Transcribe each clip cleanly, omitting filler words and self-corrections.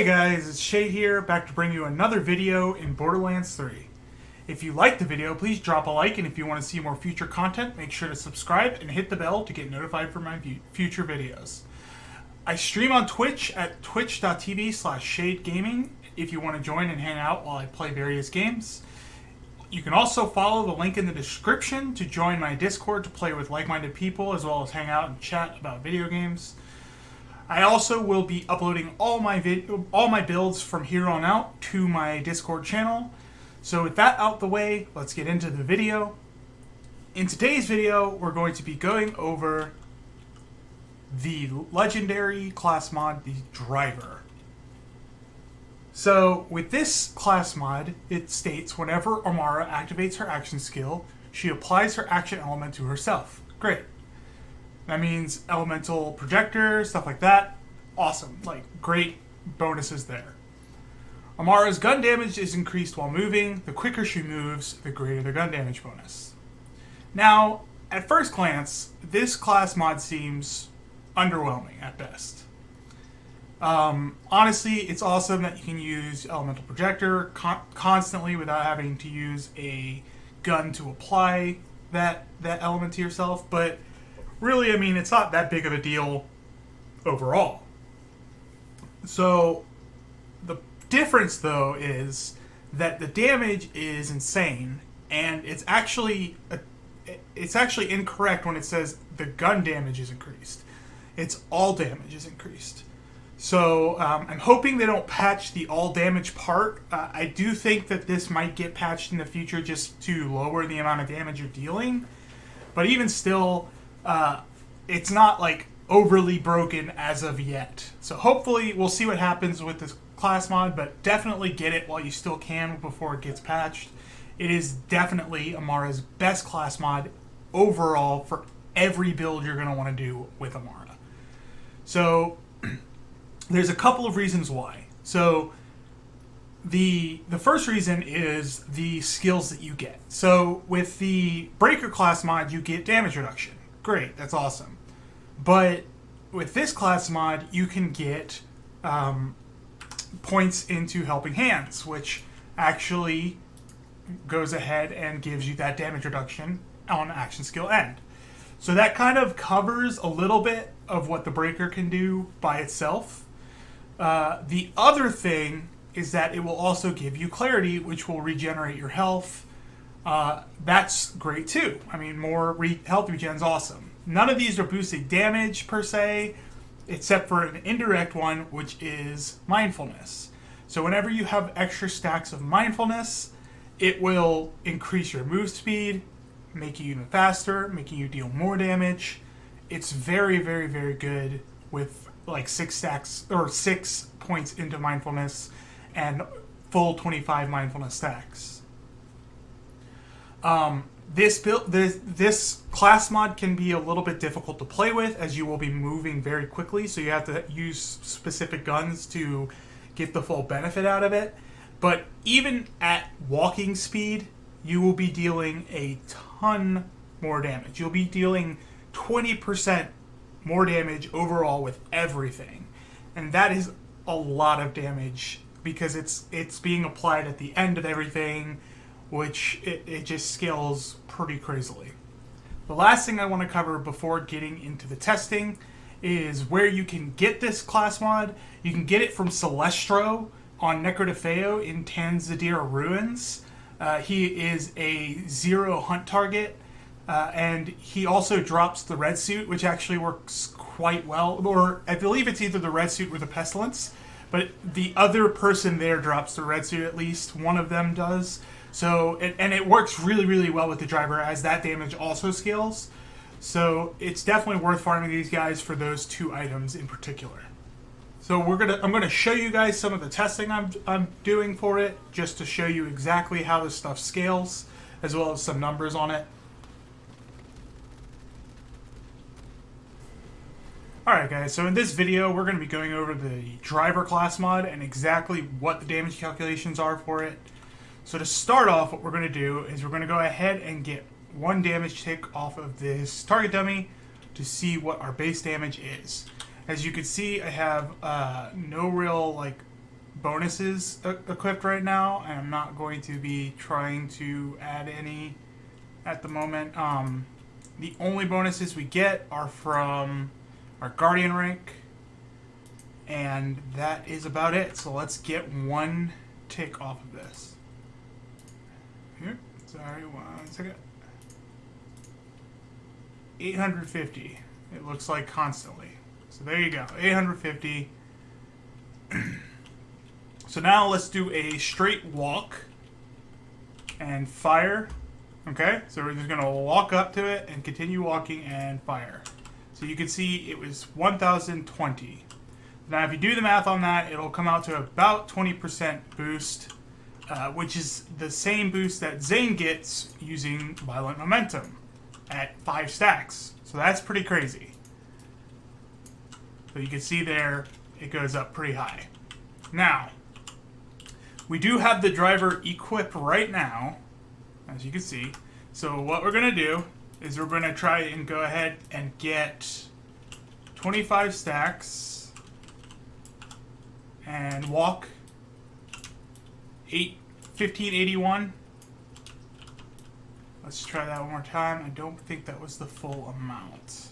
Hey guys, it's Shade here, back to bring you another video in Borderlands 3. If you liked the video, please drop a like, and if you want to see more future content, make sure to subscribe and hit the bell to get notified for my future videos. I stream on Twitch at twitch.tv/shadegaming if you want to join and hang out while I play various games. You can also follow the link in the description to join my Discord to play with like-minded people, as well as hang out and chat about video games. I also will be uploading all my builds from here on out to my Discord channel. So with that out the way, let's get into the video. In today's video, we're going to be going over the legendary class mod, the Driver. So with this class mod, it states whenever Amara activates her action skill, she applies her action element to herself. Great. That means elemental projector, stuff like that. Awesome. Like, great bonuses there. Amara's gun damage is increased while moving. The quicker she moves, the greater the gun damage bonus. Now, at first glance, this class mod seems underwhelming at best. Honestly, it's awesome that you can use elemental projector constantly without having to use a gun to apply that element to yourself, but really, I mean, it's not that big of a deal overall. So, the difference, though, is that the damage is insane, and it's actually incorrect when it says the gun damage is increased. It's all damage is increased. So, I'm hoping they don't patch the all damage part. I do think that this might get patched in the future just to lower the amount of damage you're dealing, but even still, it's not like overly broken as of yet. So hopefully we'll see what happens with this class mod, but definitely get it while you still can before it gets patched. It is definitely Amara's best class mod overall for every build you're going to want to do with Amara. So there's a couple of reasons why. So the first reason is the skills that you get. So with the Breaker class mod, you get damage reduction. Great, that's awesome. But with this class mod, you can get points into Helping Hands, which actually goes ahead and gives you that damage reduction on action skill end. So that kind of covers a little bit of what the Breaker can do by itself. The other thing is that it will also give you Clarity, which will regenerate your health. That's great too. I mean, more health regen is awesome. None of these are boosting damage per se, except for an indirect one, which is mindfulness. So whenever you have extra stacks of mindfulness, it will increase your move speed, make you even faster, making you deal more damage. It's very, very, very good with like 6 stacks or 6 points into mindfulness and full 25 mindfulness stacks. This class mod can be a little bit difficult to play with, as you will be moving very quickly, so you have to use specific guns to get the full benefit out of it. But even at walking speed, you will be dealing a ton more damage. You'll be dealing 20% more damage overall with everything. And that is a lot of damage because it's being applied at the end of everything, which it just scales pretty crazily. The last thing I want to cover before getting into the testing is where you can get this class mod. You can get it from Celestro on Necrodefeo in Tanzadir Ruins. He is a 0 hunt target, and he also drops the red suit, which actually works quite well. Or I believe it's either the red suit or the pestilence, but the other person there drops the red suit, at least one of them does. So, and it works really, really well with the Driver, as that damage also scales. So it's definitely worth farming these guys for those 2 items in particular. So I'm gonna show you guys some of the testing I'm doing for it, just to show you exactly how this stuff scales, as well as some numbers on it. Alright guys, so in this video we're going to be going over the Driver class mod and exactly what the damage calculations are for it. So to start off, what we're going to do is we're going to go ahead and get 1 damage tick off of this target dummy to see what our base damage is. As you can see, I have no real bonuses equipped right now, and I'm not going to be trying to add any at the moment. The only bonuses we get are from our Guardian rank, and that is about it. So let's get one tick off of this. Here, sorry, 1 second. 850. It looks like constantly. So there you go, 850. So now let's do a straight walk and fire. Okay, so we're just gonna walk up to it and continue walking and fire. So you can see it was 1020. Now if you do the math on that, it'll come out to about 20% boost, which is the same boost that Zane gets using Violent Momentum at 5 stacks. So that's pretty crazy. So you can see there, it goes up pretty high. Now, we do have the driver equipped right now, as you can see. So what we're going to do is we're going to try and go ahead and get 25 stacks and walk 1581. Let's try that one more time. I don't think that was the full amount.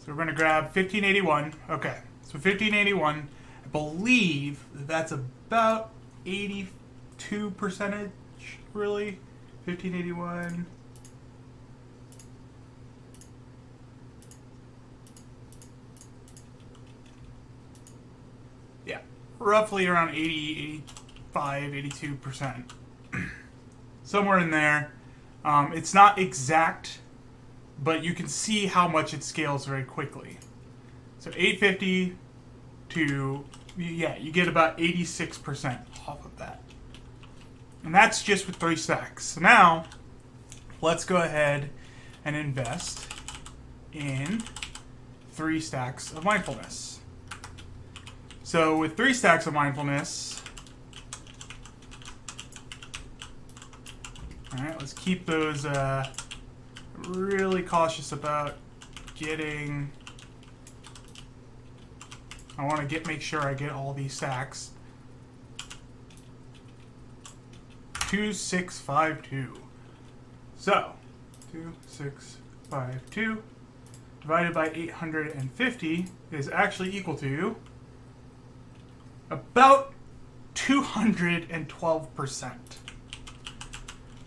So we're going to grab 1581. Okay, so 1581, I believe that's about 82%, really. 1581. Yeah, roughly around 80, 85, 82%. Somewhere in there. It's not exact, but you can see how much it scales very quickly. So 850 to, yeah, you get about 86% off of that. And that's just with 3 stacks. So now, let's go ahead and invest in 3 stacks of mindfulness. So with 3 stacks of mindfulness, alright, let's keep those really cautious about getting... I want to make sure I get all these stacks. 2652. So, 2652 divided by 850 is actually equal to about 212%.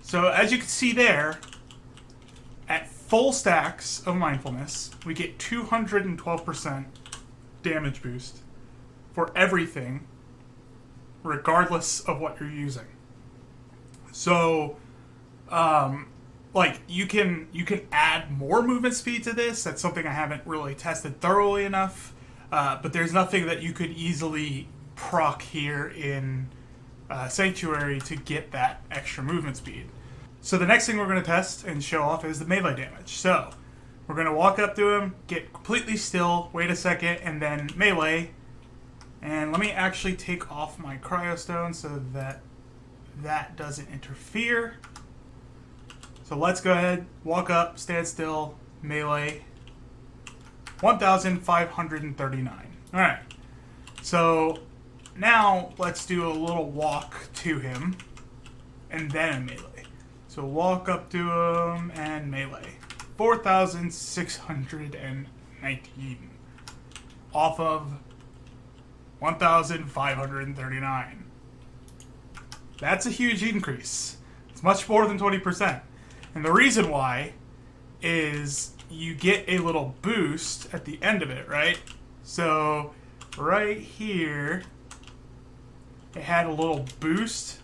So as you can see there, at full stacks of mindfulness, we get 212% damage boost for everything, regardless of what you're using. So, like you can add more movement speed to this. That's something I haven't really tested thoroughly enough. But there's nothing that you could easily proc here in Sanctuary to get that extra movement speed. So the next thing we're going to test and show off is the melee damage. So we're going to walk up to him, get completely still, wait a second, and then melee. And let me actually take off my cryostone so that that doesn't interfere. So let's go ahead, walk up, stand still, melee. 1,539. Alright. So now let's do a little walk to him and then a melee. So walk up to him and melee. 4,619 off of 1,539. That's a huge increase. It's much more than 20%. And the reason why is you get a little boost at the end of it, right? So right here, it had a little boost.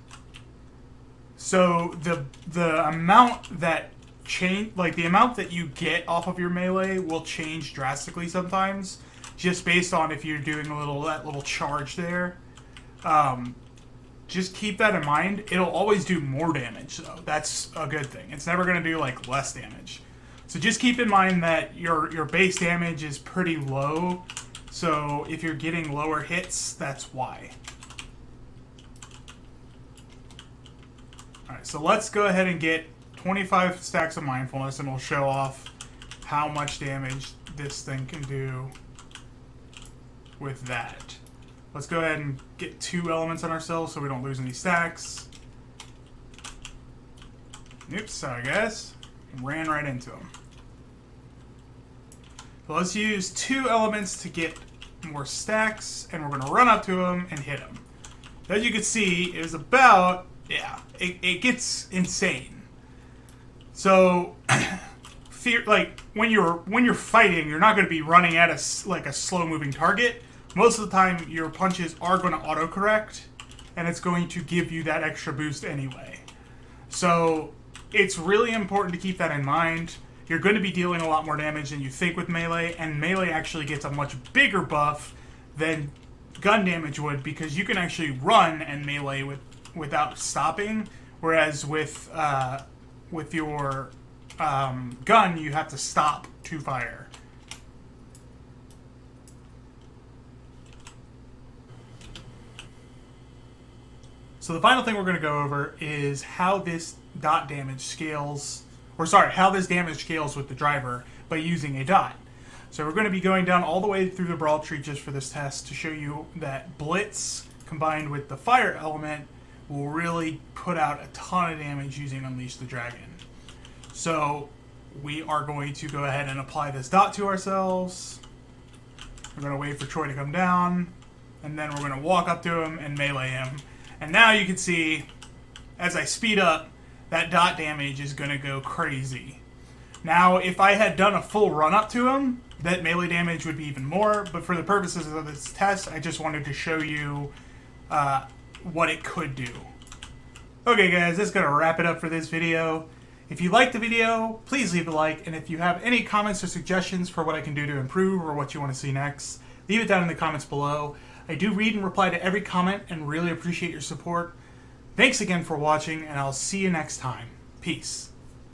So the amount that the amount that you get off of your melee will change drastically sometimes, just based on if you're doing that little charge there. Just keep that in mind. It'll always do more damage, though. That's a good thing. It's never going to do like less damage. So just keep in mind that your base damage is pretty low. So if you're getting lower hits, that's why. Alright, so let's go ahead and get 25 stacks of mindfulness, and we'll show off how much damage this thing can do. with that. Let's go ahead and get 2 elements on ourselves so we don't lose any stacks. Oops, sorry guys. Ran right into him. So let's use 2 elements to get more stacks, and we're going to run up to him and hit him. As you can see, it was about, it gets insane. So, when you're fighting, you're not going to be running at a slow-moving target. Most of the time, your punches are going to autocorrect, and it's going to give you that extra boost anyway. So, it's really important to keep that in mind. You're going to be dealing a lot more damage than you think with melee, and melee actually gets a much bigger buff than gun damage would, because you can actually run and melee without stopping, whereas with your gun, you have to stop to fire. So the final thing we're going to go over is how this dot damage scales, how this damage scales with the driver by using a dot. So we're going to be going down all the way through the brawl tree just for this test to show you that Blitz combined with the fire element will really put out a ton of damage using Unleash the Dragon. So we are going to go ahead and apply this dot to ourselves. We're going to wait for Troy to come down, and then we're going to walk up to him and melee him. And now you can see, as I speed up, that dot damage is going to go crazy. Now, if I had done a full run up to him, that melee damage would be even more, but for the purposes of this test, I just wanted to show you what it could do. Okay guys, that's going to wrap it up for this video. If you liked the video, please leave a like, and if you have any comments or suggestions for what I can do to improve or what you want to see next, leave it down in the comments below. I do read and reply to every comment and really appreciate your support. Thanks again for watching, and I'll see you next time. Peace.